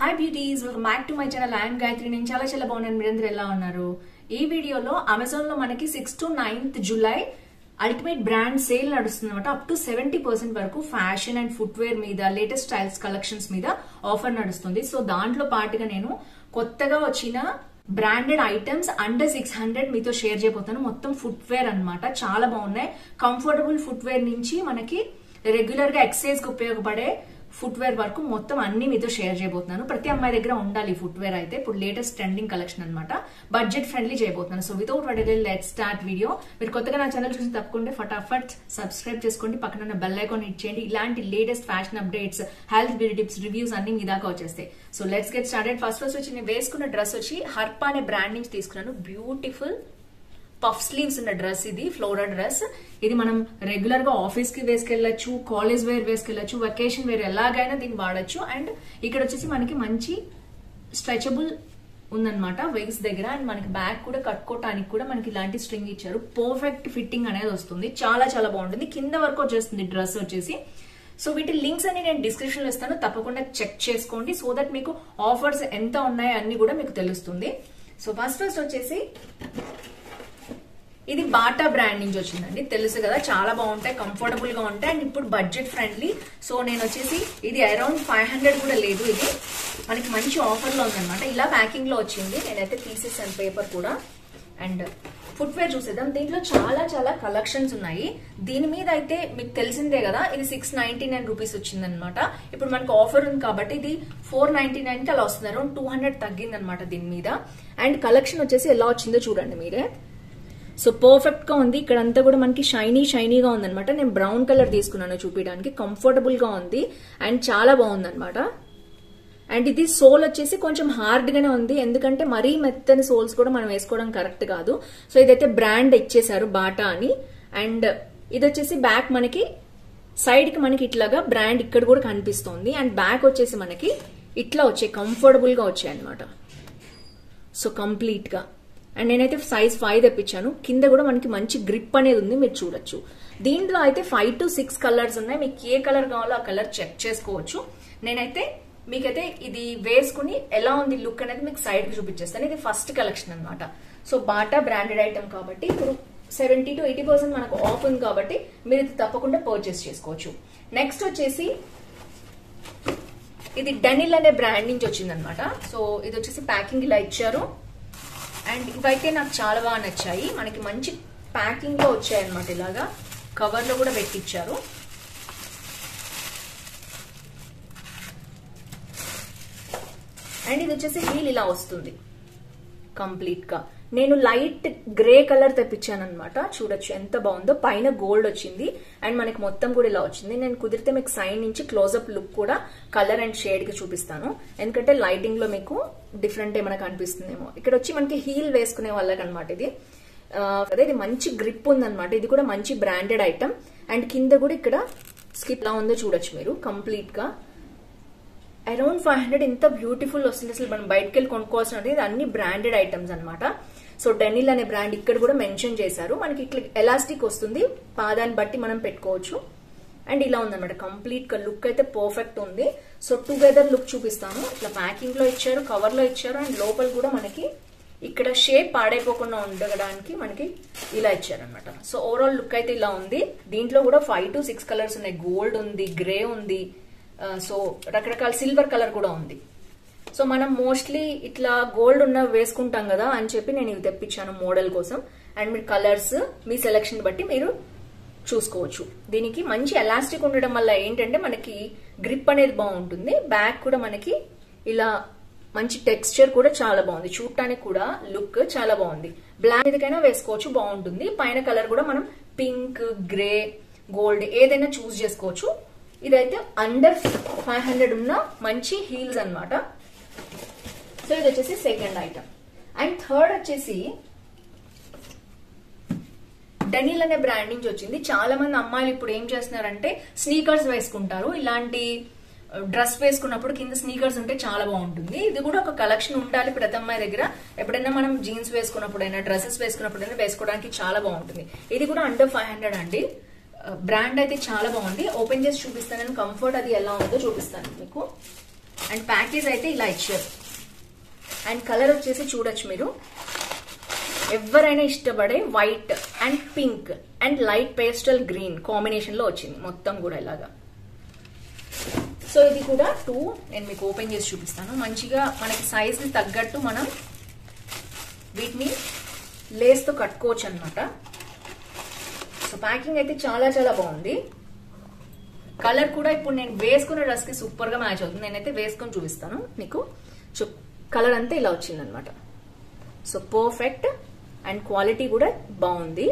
Hi beauties, welcome back to my channel. I'm Gayatri. నేను చాలా బాగున్నాను. మీరందరూ ఎలా ఉన్నారు? ఈ వీడియోలో అమెజాన్ లో మనకి 6 to 9th July ultimate brand sale నడుస్తుంది అనమాట. అప్ టు 70% వరకు ఫ్యాషన్ అండ్ ఫుట్వేర్ మీద, లేటెస్ట్ స్టైల్స్ కలెక్షన్స్ మీద ఆఫర్ నడుస్తుంది. సో దాంట్లో పాటుగా నేను కొత్తగా వచ్చిన బ్రాండెడ్ ఐటమ్స్ అండర్ 600 మీతో షేర్ చేయబోతాను. మొత్తం ఫుట్వేర్ అన్నమాట. చాలా బాగున్నాయి. కంఫర్టబుల్ ఫుట్వేర్ నుంచి మనకి రెగ్యులర్ గా ఎక్సర్సైజ్ కి ఉపయోగపడే ఫుట్వేర్ వరకు మొత్తం అన్ని మీతో షేర్ చేయబోతున్నాను. ప్రతి అమ్మాయి దగ్గర ఉండాలి ఫుట్వేర్ అయితే. ఇప్పుడు లేటెస్ట్ ట్రెండింగ్ కలెక్షన్ అనమాట. బడ్జెట్ ఫ్రెండ్లీ చేయబోతున్నాను. సో వితౌట్ వట్ లెట్ స్టార్ట్ వీడియో. మీరు కొత్తగా నా ఛానల్ చూసి తప్పకుండా ఫటాఫట్ సబ్స్క్రైబ్ చేసుకోండి. పక్కన ఉన్న బెల్ ఐకాన్ హిట్ చేయండి. ఇలాంటి latest fashion updates, health beauty tips, reviews అన్ని మీ దాకా వచ్చేస్తాయి. So let's get started. First వచ్చి నేను వేసుకున్న డ్రెస్ వచ్చి హర్పా అనే బ్రాండ్ నుంచి తీసుకున్నాను. బ్యూటిఫుల్ పఫ్ స్లీవ్స్ ఉన్న డ్రెస్ ఇది, ఫ్లోరల్ డ్రెస్. ఇది మనం రెగ్యులర్ గా ఆఫీస్ కి వేసుకెళ్లొచ్చు, కాలేజ్ వేర్ వేసుకెళ్లొచ్చు, వెకేషన్ వేర్ ఎలాగైనా దీన్ని వాడచ్చు. అండ్ ఇక్కడ వచ్చేసి మనకి మంచి స్ట్రెచబుల్ ఉందన్నమాట వెయిట్స్ దగ్గర. అండ్ మనకి బ్యాక్ కూడా కట్టుకోవటానికి కూడా మనకి ఇలాంటి స్ట్రింగ్ ఇచ్చారు. పర్ఫెక్ట్ ఫిట్టింగ్ అనేది వస్తుంది. చాలా బాగుంటుంది. కింద వరకు వచ్చేస్తుంది డ్రెస్ వచ్చేసి. సో వీటి లింక్స్ అన్ని నేను డిస్క్రిప్షన్ లో ఇస్తాను. తప్పకుండా చెక్ చేసుకోండి. సో దట్ మీకు ఆఫర్స్ ఎంత ఉన్నాయో అన్ని కూడా మీకు తెలుస్తుంది. సో ఫస్ట్ వచ్చేసి ఇది బాటా బ్రాండ్ నుంచి వచ్చిందండి. తెలుసు కదా, చాలా బాగుంటాయి, కంఫర్టబుల్ గా ఉంటాయి అండ్ ఇప్పుడు బడ్జెట్ ఫ్రెండ్లీ. సో నేను వచ్చేసి ఇది అరౌండ్ 500 కూడా లేదు. ఇది మనకి మంచి ఆఫర్ లో ఉందన్నమాట. ఇలా ప్యాకింగ్ లో వచ్చింది. నేనైతే తీసేసాను పేపర్ కూడా. అండ్ ఫుట్వేర్ చూసేద్దాం. దీంట్లో చాలా కలెక్షన్స్ ఉన్నాయి. దీని మీద అయితే మీకు తెలిసిందే కదా, ఇది 699 రూపీస్ వచ్చిందనమాట. ఇప్పుడు మనకు ఆఫర్ ఉంది కాబట్టి ఇది 499 కి అలా వస్తుంది. అరౌండ్ 200 తగ్గింది అనమాట దీని మీద. అండ్ కలెక్షన్ వచ్చేసి ఎలా వచ్చిందో చూడండి మీరే. సో పర్ఫెక్ట్ గా ఉంది. ఇక్కడ అంతా కూడా మనకి షైనీగా ఉందన్నమాట. నేను బ్రౌన్ కలర్ తీసుకున్నాను చూపించడానికి. కంఫర్టబుల్ గా ఉంది అండ్ చాలా బాగుందన్నమాట. అండ్ ఇది సోల్ వచ్చేసి కొంచెం హార్డ్ గానే ఉంది, ఎందుకంటే మరీ మెత్తని సోల్స్ కూడా మనం వేసుకోవడం కరెక్ట్ కాదు. సో ఇదైతే బ్రాండ్ ఇచ్చేసారు బాటా అని. అండ్ ఇది వచ్చేసి బ్యాక్ మనకి సైడ్ కి మనకి ఇట్లాగా బ్రాండ్ ఇక్కడ కూడా కనిపిస్తోంది. అండ్ బ్యాక్ వచ్చేసి మనకి ఇట్లా వచ్చాయి, కంఫర్టబుల్ గా వచ్చాయి అనమాట. సో కంప్లీట్ గా. అండ్ నేనైతే సైజ్ 5 తెప్పించాను. కింద కూడా మనకి మంచి గ్రిప్ అనేది ఉంది, మీరు చూడొచ్చు. దీంట్లో అయితే 5 to 6 కలర్స్ ఉన్నాయి. మీకు ఏ కలర్ కావాలో ఆ కలర్ చెక్ చేసుకోవచ్చు. నేనైతే మీకైతే ఇది వేసుకుని ఎలా ఉంది లుక్ అనేది మీకు సైడ్ కి చూపించేస్తాను. ఇది ఫస్ట్ కలెక్షన్ అనమాట. సో బాటా బ్రాండెడ్ ఐటమ్ కాబట్టి ఇప్పుడు 70 to 80% మనకు ఆఫ్ ఉంది కాబట్టి మీరు ఇది తప్పకుండా పర్చేస్ చేసుకోవచ్చు. నెక్స్ట్ వచ్చేసి ఇది డెనిల్ అనే బ్రాండ్ నుంచి వచ్చింది అనమాట. సో ఇది వచ్చేసి ప్యాకింగ్ ఇలా ఇచ్చారు. అండ్ ఇవైతే నాకు చాలా బాగా నచ్చాయి. మనకి మంచి ప్యాకింగ్ లో వచ్చాయి అనమాట. ఇలాగా కవర్ లో కూడా పెట్టించారు. అండ్ ఇది వచ్చేసి హీల్ ఇలా వస్తుంది కంప్లీట్ గా. నేను లైట్ గ్రే కలర్ తెప్పించాను అనమాట. చూడొచ్చు ఎంత బాగుందో. పైన గోల్డ్ వచ్చింది అండ్ మనకి మొత్తం కూడా ఇలా వచ్చింది. నేను కుదిరితే మీకు సైడ్ నుంచి క్లోజ్అప్ లుక్ కూడా కలర్ అండ్ షేడ్ కి చూపిస్తాను, ఎందుకంటే లైటింగ్ లో మీకు డిఫరెంట్ ఏమైనా కనిపిస్తుందేమో. ఇక్కడ వచ్చి మనకి హీల్ వేసుకునే వాళ్ళకి అనమాట ఇది. అదే ఇది మంచి గ్రిప్ ఉందన్నమాట. ఇది కూడా మంచి బ్రాండెడ్ ఐటమ్. అండ్ కింద కూడా ఇక్కడ స్కిప్ లా ఉందో చూడొచ్చు మీరు. కంప్లీట్ గా అరౌండ్ 500 ఎంత బ్యూటిఫుల్ వస్తుంది. అసలు మనం బయటకు వెళ్ళి కొనుక్కోవాల్సిన ఇది అన్ని బ్రాండెడ్ ఐటమ్స్ అనమాట. సో డెనిల్ అనే బ్రాండ్ ఇక్కడ కూడా మెన్షన్ చేశారు. మనకి ఇట్లా ఎలాస్టిక్ వస్తుంది, పాదాన్ని బట్టి మనం పెట్టుకోవచ్చు. అండ్ ఇలా ఉందన్నమాట. కంప్లీట్ గా లుక్ అయితే పర్ఫెక్ట్ ఉంది. సో టుగెదర్ లుక్ చూపిస్తాను. ఇట్లా ప్యాకింగ్ లో ఇచ్చారు, కవర్ లో ఇచ్చారు. అండ్ లోపల కూడా మనకి ఇక్కడ షేప్ పాడైపోకుండా ఉండడానికి మనకి ఇలా ఇచ్చారనమాట. సో ఓవరాల్ లుక్ అయితే ఇలా ఉంది. దీంట్లో కూడా 5 to 6 కలర్స్ ఉన్నాయి. గోల్డ్ ఉంది, గ్రే ఉంది, సో రకరకాల సిల్వర్ కలర్ కూడా ఉంది. సో మనం మోస్ట్లీ ఇట్లా గోల్డ్ ఉన్న వేసుకుంటాం కదా అని చెప్పి నేను ఇవి తెప్పించాను మోడల్ కోసం. అండ్ మీరు కలర్స్ మీ సెలెక్షన్ బట్టి మీరు చూసుకోవచ్చు. దీనికి మంచి ఎలాస్టిక్ ఉండడం వల్ల ఏంటంటే మనకి గ్రిప్ అనేది బాగుంటుంది. బ్యాక్ కూడా మనకి ఇలా మంచి టెక్స్చర్ కూడా చాలా బాగుంది. చూడటానికి కూడా లుక్ చాలా బాగుంది. బ్లాక్ మీదకైనా వేసుకోవచ్చు, బాగుంటుంది. పైన కలర్ కూడా మనం పింక్, గ్రే, గోల్డ్ ఏదైనా చూస్ చేసుకోవచ్చు. ఇదైతే అండర్ 500 ఉన్న మంచి హీల్స్ అన్నమాట. సో ఇది వచ్చేసి సెకండ్ ఐటమ్. అండ్ థర్డ్ వచ్చేసి డెనిల్ అనే బ్రాండ్ నుంచి వచ్చింది. చాలా మంది అమ్మాయిలు ఇప్పుడు ఏం చేస్తున్నారంటే స్నీకర్స్ వేసుకుంటారు. ఇలాంటి డ్రెస్ వేసుకున్నప్పుడు కింద స్నీకర్స్ ఉంటే చాలా బాగుంటుంది. ఇది కూడా ఒక కలెక్షన్ ఉండాలి ప్రతి అమ్మాయి దగ్గర. ఎప్పుడైనా మనం జీన్స్ వేసుకున్నప్పుడైనా, డ్రెస్సెస్ వేసుకున్నప్పుడైనా వేసుకోవడానికి చాలా బాగుంటుంది. ఇది కూడా అండర్ 500 అండి. బ్రాండ్ అయితే చాలా బాగుంది. ఓపెన్ చేసి చూపిస్తాను. నేను కంఫర్ట్ అది ఎలా ఉందో చూపిస్తాను మీకు. అండ్ ప్యాకేజ్ అయితే ఇలా ఇచ్చారు. అండ్ కలర్ వచ్చేసి చూడొచ్చు మీరు, ఎవరైనా ఇష్టపడే white and pink and light pastel green combination లో వచ్చింది మొత్తం కూడా ఇలాగా. సో ఇది కూడా 2 నేను మీకు ఓపెన్ చేసి చూపిస్తాను. మంచిగా మనకి సైజ్ తగ్గట్టు మనం వీటిని లేస్ తో కట్టుకోవచ్చు అనమాట. సో ప్యాకింగ్ అయితే చాలా చాలా బాగుంది. కలర్ కూడా ఇప్పుడు నేను వేసుకున్న డ్రెస్ కి సూపర్ గా మ్యాచ్ అవుతుంది. నేనైతే వేసుకొని చూపిస్తాను మీకు. సో కలర్ అంతా ఇలా వచ్చింది అనమాట. సో పర్ఫెక్ట్ అండ్ క్వాలిటీ కూడా బాగుంది.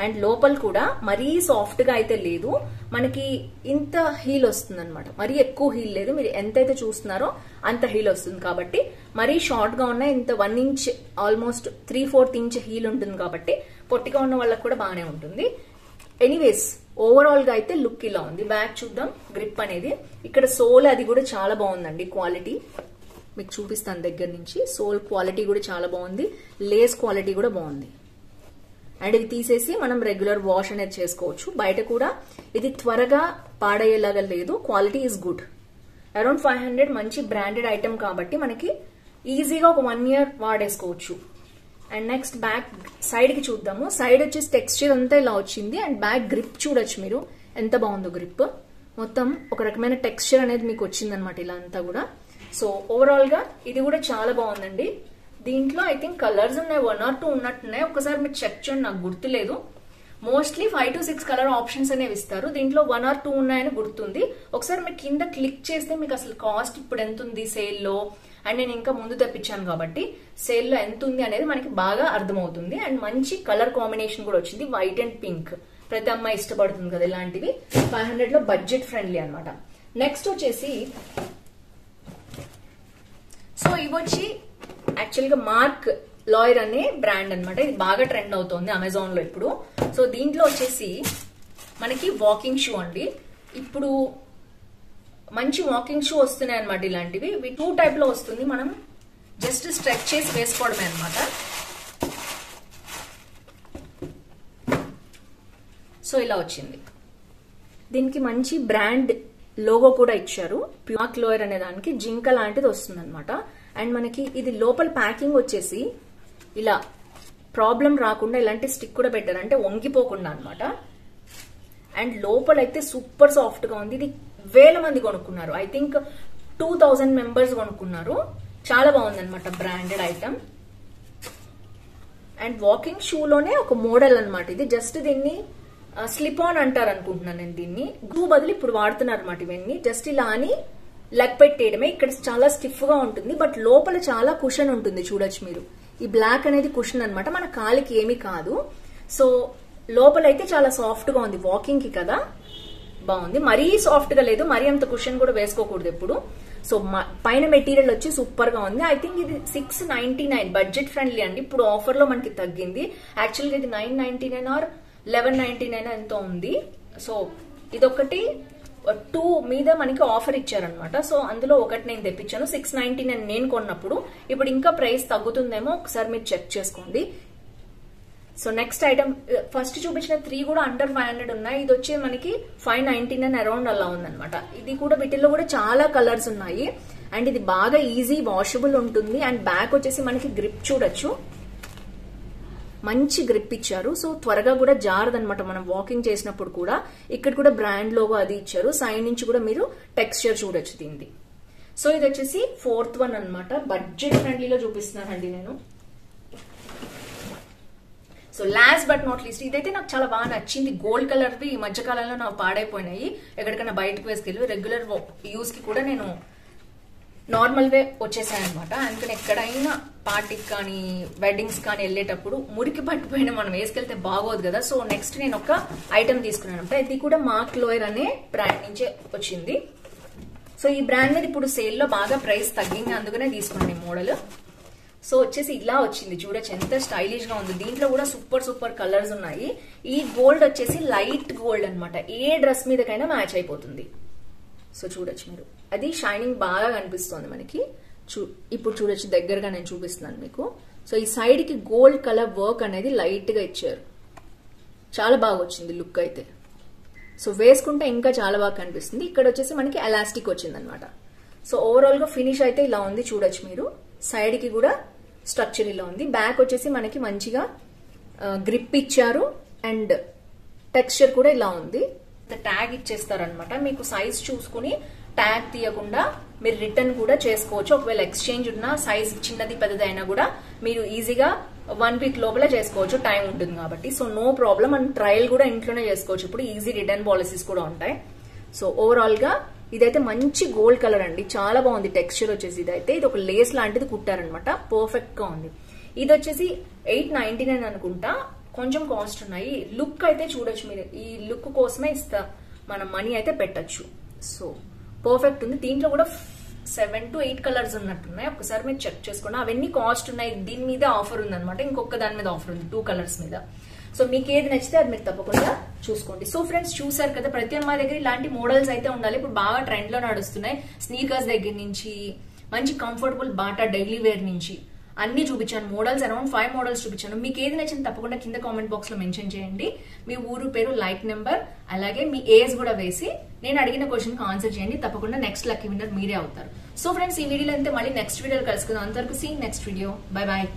అండ్ లోపల కూడా మరీ సాఫ్ట్ గా అయితే లేదు, మనకి ఇంత హీల్ వస్తుంది అనమాట. మరీ ఎక్కువ హీల్ లేదు, మీరు ఎంతైతే చూస్తున్నారో అంత హీల్ వస్తుంది. కాబట్టి మరీ షార్ట్ గా ఉన్న ఇంత 1 ఇంచ్ ఆల్మోస్ట్ 3/4 ఇంచ్ హీల్ ఉంటుంది కాబట్టి పొట్టిగా ఉన్న వాళ్ళకి కూడా బాగానే ఉంటుంది. ఎనీవేస్ ఓవరాల్ గా అయితే లుక్ ఇలా ఉంది. బ్యాక్ చూద్దాం. గ్రిప్ అనేది ఇక్కడ సోల్ అది కూడా చాలా బాగుందండి. క్వాలిటీ మీకు చూపిస్తాను దగ్గర నుంచి. సోల్ క్వాలిటీ కూడా చాలా బాగుంది, లేస్ క్వాలిటీ కూడా బాగుంది. అండ్ ఇది తీసేసి మనం రెగ్యులర్ వాష్ అనేది చేసుకోవచ్చు. బయట కూడా ఇది త్వరగా పాడయ్యేలాగా లేదు. Quality is good. అరౌండ్ 500 మంచి బ్రాండెడ్ ఐటమ్ కాబట్టి మనకి ఈజీగా ఒక 1 ఇయర్ వాడేసుకోవచ్చు. అండ్ నెక్స్ట్ బ్యాక్ సైడ్ కి చూద్దాము. సైడ్ వచ్చేసి టెక్స్చర్ అంతా ఇలా వచ్చింది. అండ్ బ్యాక్ గ్రిప్ చూడొచ్చు మీరు ఎంత బాగుందో. గ్రిప్ మొత్తం ఒక రకమైన టెక్స్చర్ అనేది మీకు వచ్చింది అనమాట ఇలా అంతా కూడా. సో ఓవరాల్ గా ఇది కూడా చాలా బాగుందండి. దీంట్లో ఐ థింక్ కలర్స్ ఉన్నాయి, 1 or 2 ఉన్నట్టున్నాయి. ఒకసారి మీరు చెక్ చేయండి, నాకు గుర్తులేదు. మోస్ట్లీ 5 to 6 కలర్ ఆప్షన్స్ అనేవి ఇస్తారు. దీంట్లో 1 or 2 ఉన్నాయని గుర్తుంది. ఒకసారి మీరు కింద క్లిక్ చేస్తే మీకు అసలు కాస్ట్ ఇప్పుడు ఎంత ఉంది సేల్లో, అండ్ నేను ఇంకా ముందు తెప్పించాను కాబట్టి సేల్లో ఎంత ఉంది అనేది మనకి బాగా అర్థమవుతుంది. అండ్ మంచి కలర్ కాంబినేషన్ కూడా వచ్చింది, వైట్ అండ్ పింక్. ప్రతి అమ్మాయి ఇష్టపడుతుంది కదా ఇలాంటివి. 500 లో బడ్జెట్ ఫ్రెండ్లీ అనమాట. నెక్స్ట్ వచ్చేసి సో ఇవి వచ్చి యాక్చువల్ గా మార్క్ లాయర్ అనే బ్రాండ్ అనమాట. ఇది బాగా ట్రెండ్ అవుతోంది అమెజాన్ లో ఇప్పుడు. సో దీంట్లో వచ్చేసి మనకి వాకింగ్ షూ అండి. ఇప్పుడు మంచి వాకింగ్ షూ వస్తున్నాయి అనమాట ఇలాంటివి. ఇవి 2 టైప్ లో వస్తుంది. మనం జస్ట్ స్ట్రెచ్ చేసి వేసుకోవడమే అనమాట. సో ఇలా వచ్చింది. దీనికి మంచి బ్రాండ్ లోగో కూడా ఇచ్చారు. మార్క్ లాయర్ అనే దానికి జింక లాంటిది వస్తుంది అనమాట. అండ్ మనకి ఇది లోపల ప్యాకింగ్ వచ్చేసి ఇలా ప్రాబ్లం రాకుండా ఇలాంటి స్టిక్ కూడా పెట్టారు, అంటే వంగిపోకుండా అనమాట. అండ్ లోపల అయితే సూపర్ సాఫ్ట్ గా ఉంది. ఇది వేల మంది కొనుక్కున్నారు. ఐ థింక్ 2000 మెంబర్స్ కొనుక్కున్నారు. చాలా బాగుంది అనమాట, branded item. And walking shoe లోనే ఒక మోడల్ అనమాట ఇది. జస్ట్ దీన్ని స్లిప్ ఆన్ అంటారు అనుకుంటున్నాను నేను. దీన్ని గ్లూ బదులు ఇప్పుడు వాడుతున్నారు అనమాట ఇవన్నీ. జస్ట్ ఇలా అని లెగ్ పెట్టేయడమే. ఇక్కడ చాలా స్టిఫ్ గా ఉంటుంది, బట్ లోపల చాలా కుషన్ ఉంటుంది చూడొచ్చు మీరు. ఈ బ్లాక్ అనేది కుషన్ అనమాట, మన కాలికి ఏమీ కాదు. సో లోపల అయితే చాలా సాఫ్ట్ గా ఉంది. వాకింగ్ కి కదా బాగుంది. మరీ సాఫ్ట్ గా లేదు, మరీ అంత కుషన్ కూడా వేసుకోకూడదు ఎప్పుడు. సో పైన మెటీరియల్ వచ్చి సూపర్ గా ఉంది. ఐ థింక్ ఇది 699 బడ్జెట్ ఫ్రెండ్లీ అండి. ఇప్పుడు ఆఫర్ లో మనకి తగ్గింది. యాక్చువల్ గా ఇది 999 ఆర్ 1199 ఎంతో ఉంది. సో ఇదొకటి 2 మీద మనకి ఆఫర్ ఇచ్చారనమాట. సో అందులో ఒకటి నేను తెప్పించాను. 699 నేను కొన్నప్పుడు. ఇప్పుడు ఇంకా ప్రైస్ తగ్గుతుందేమో, ఒకసారి మీరు చెక్ చేసుకోండి. సో నెక్స్ట్ ఐటమ్ ఫస్ట్ చూపించిన 3 కూడా అండర్ 500 ఉన్నాయి. ఇది వచ్చి మనకి 599 అరౌండ్ అలా ఉందన్నమాట. ఇది కూడా వీటిల్లో కూడా చాలా కలర్స్ ఉన్నాయి. అండ్ ఇది బాగా ఈజీ వాషబుల్ ఉంటుంది. అండ్ బ్యాక్ వచ్చేసి మనకి గ్రిప్ చూడొచ్చు, మంచి గ్రిప్ ఇచ్చారు. సో త్వరగా కూడా జారదనమాట మనం వాకింగ్ చేసినప్పుడు కూడా. ఇక్కడ కూడా బ్రాండ్ లోగో అది ఇచ్చారు. సైడ్ నుంచి కూడా మీరు టెక్స్చర్ చూడొచ్చు దీనిది. సో ఇది వచ్చేసి 4th వన్ అనమాట. బడ్జెట్ ఫ్రెండ్లీలో చూపిస్తున్నానండి నేను. So last but not least ఇదైతే నాకు చాలా బాగా నచ్చింది. గోల్డ్ కలర్వి ఈ మధ్య కాలంలో నాకు పాడైపోయినాయి. ఎక్కడికైనా బయటకు వేసుకెళ్ళి రెగ్యులర్ యూజ్ కి కూడా నేను నార్మల్ వే వచ్చేసాయి అనమాట. అందుకని ఎక్కడైనా పార్టీకి కానీ వెడ్డింగ్స్ కానీ వెళ్ళేటప్పుడు మురికి పట్టిపోయిన మనం వేసుకెళ్తే బాగోదు కదా. సో నెక్స్ట్ నేను ఒక ఐటమ్ తీసుకున్నాను అనమాట. ఇది కూడా మార్క్ లాయర్ అనే బ్రాండ్ నుంచే వచ్చింది. సో ఈ బ్రాండ్ మీద ఇప్పుడు సేల్లో బాగా ప్రైస్ తగ్గింది, అందుకనే తీసుకున్నాను ఈ మోడల్. సో వచ్చేసి ఇలా వచ్చింది చూడొచ్చు, ఎంత స్టైలిష్ గా ఉంది. దీంట్లో కూడా సూపర్ సూపర్ కలర్స్ ఉన్నాయి. ఈ గోల్డ్ వచ్చేసి లైట్ గోల్డ్ అనమాట. ఏ డ్రెస్ మీదకైనా మ్యాచ్ అయిపోతుంది. సో చూడొచ్చు మీరు, అది షైనింగ్ బాగా కనిపిస్తుంది మనకి. ఇప్పుడు చూడొచ్చు దగ్గరగా నేను చూపిస్తున్నాను మీకు. సో ఈ సైడ్ కి గోల్డ్ కలర్ వర్క్ అనేది లైట్ గా ఇచ్చారు. చాలా బాగా వచ్చింది లుక్ అయితే. సో వేసుకుంటే ఇంకా చాలా బాగా కనిపిస్తుంది. ఇక్కడ వచ్చేసి మనకి ఎలాస్టిక్ వచ్చింది అనమాట. సో ఓవరాల్ గా ఫినిష్ అయితే ఇలా ఉంది, చూడొచ్చు మీరు. సైడ్ కి కూడా స్ట్రక్చర్ ఇలా ఉంది. బ్యాక్ వచ్చేసి మనకి మంచిగా గ్రిప్ ఇచ్చారు అండ్ టెక్స్చర్ కూడా ఇలా ఉంది. ట్యాగ్ ఇచ్చేస్తారనమాట. మీకు సైజ్ చూసుకుని ట్యాగ్ తీయకుండా మీరు రిటర్న్ కూడా చేసుకోవచ్చు. ఒకవేళ ఎక్స్చేంజ్ ఉన్నా సైజ్ చిన్నది పెద్దది అయినా కూడా మీరు ఈజీగా 1 వీక్ లోపల చేసుకోవచ్చు, టైం ఉంటుంది కాబట్టి. So no problem. And trial కూడా ఇంట్లోనే చేసుకోవచ్చు. ఇప్పుడు ఈజీ రిటర్న్ పాలసీస్ కూడా ఉంటాయి. సో ఓవరాల్ గా ఇదైతే మంచి గోల్డ్ కలర్ అండి, చాలా బాగుంది టెక్స్చర్ వచ్చేసి. ఇదైతే ఇది ఒక లేస్ లాంటిది కుట్టారనమాట, పర్ఫెక్ట్ గా ఉంది. ఇది వచ్చేసి 899 అనుకుంటా, కొంచెం కాస్ట్ ఉన్నాయి. లుక్ అయితే చూడొచ్చు మీరు, ఈ లుక్ కోసమే మనం మనీ అయితే పెట్టచ్చు. సో పర్ఫెక్ట్ ఉంది. దీంట్లో కూడా 7 to 8 కలర్స్ ఉన్నట్టున్నాయి, ఒకసారి మీరు చెక్ చేసుకోండి. అవన్నీ కాస్ట్ ఉన్నాయి. దీని మీద ఆఫర్ ఉంది అనమాట, ఇంకొక దాని మీద ఆఫర్ ఉంది 2 కలర్స్ మీద. సో మీకు ఏది నచ్చితే అది మీరు తప్పకుండా చూసుకోండి. సో ఫ్రెండ్స్ చూసారు కదా, ప్రతి అమ్మాయి దగ్గర ఇలాంటి మోడల్స్ అయితే ఉండాలి. ఇప్పుడు బాగా ట్రెండ్ లో నడుస్తున్నాయి. స్నీకర్స్ దగ్గర నుంచి మంచి కంఫర్టబుల్ బాటా డైలీ వేర్ నుంచి అన్ని చూపించాను. మోడల్స్ అరౌండ్ 5 మోడల్స్ చూపించాను. మీకు ఏది నచ్చింది తప్పకుండా కింద కామెంట్ బాక్స్ లో మెన్షన్ చేయండి. మీ ఊరు పేరు, లైక్ నెంబర్, అలాగే మీ ఏజ్ కూడా వేసి నేను అడిగిన క్వశ్చన్ కి ఆన్సర్ చేయండి. తప్పకుండా నెక్స్ట్ లక్కీ విన్నర్ మీరే అవుతారు. సో ఫ్రెండ్స్ ఈ వీడియోలో అయితే మళ్ళీ నెక్స్ట్ వీడియోలో కలుసుకుందాం. అంతవరకు see next video. Bye bye.